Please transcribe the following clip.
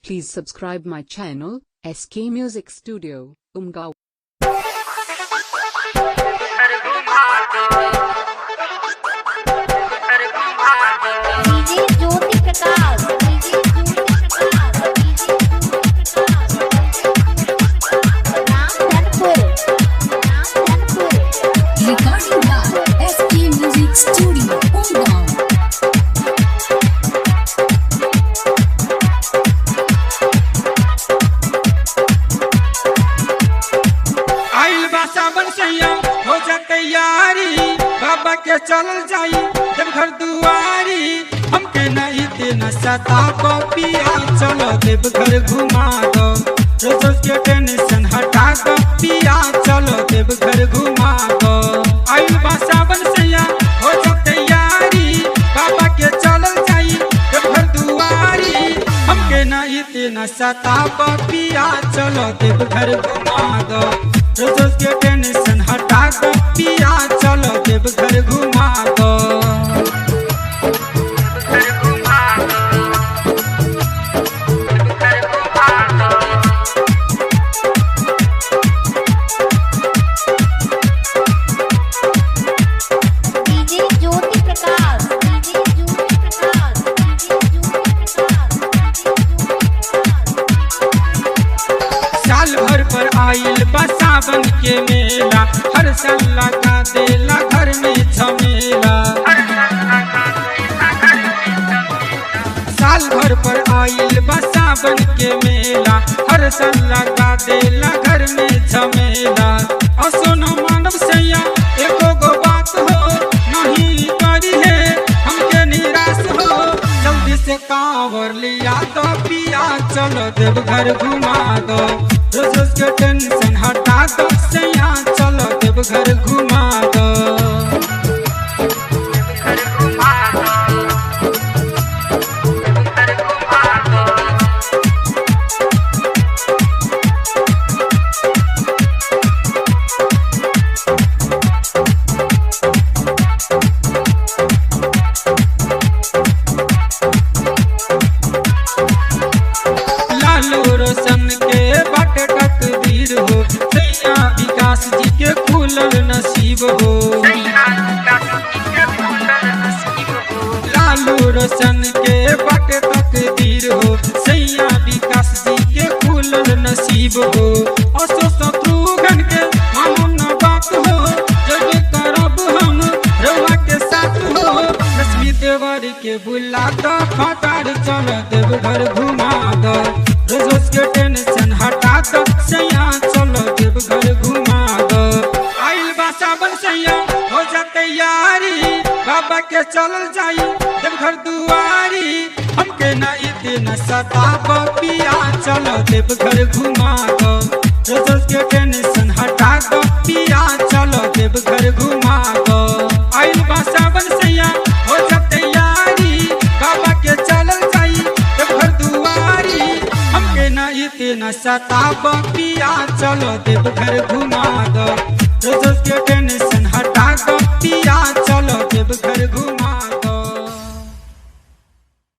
Please subscribe my channel, SK Music Studio, Umgaon. Recording by SK Music Studio, Umgaon. हो जा तैयारी बाबा के चल जाई जब घर दुआरी हमके नहीं देना सता पिया चलो देव घर घुमा दो रोज के टेंशन हटा दो पिया चलो देव घर घुमा दो आइल बा सावन सैया हो जा तैयारी बाबा के चल जाई जब घर दुआरी हमके नहीं देना सता पिया चलो देव घर घुमा दो रोज के टेंशन हटा दो पिया चलो देव घर घुमा दो साल भर पर आइल बा सावन के मेला हर साल लगा देला घर में झमेला साल भर पर आइल बा सावन के मेला हर साल लगा देला घर में झमेला असोनो मानव सैया एको गो बात हो नहीं करी है हमके निराश हो जल्दी से कांवर लिया तो पिया चलो देव घर घुमा दो रोज के टेंशन हटा दो सैया चलो देव घर घुमा दो लालू रोशन के बाट तकदीर हो सैया विकास जी के खुलल नसीब हो लालू रोशन के बाट तकदीर हो सैया विकास जी के खुलल नसीब हो असो शत्रुघ्न के हम न बात हो जब करब हम रवा के साथ हो लक्ष्मी देवर के बुला दो फटार चल देव घर घुमा दो रोज के टेंशन हटा दो सैया चलो देव घर घुमा दो आइल बा सावन सैया हो जा तैयारी बाबा के चल जाई देव घर दुआरी हमके नहीं देना सता पिया चलो देव घर घुमा दो रोज के टेंशन हटा दो पिया चलो देव घर घुमा दो आइल बा सावन सैया हो जा तैयारी बाबा के चल जाई देव घर दुआरी हमके नहीं देना सता पिया चलो देव घर घुमा दो रोज के टेंशन हटा दो पिया चलो देव घर घुमा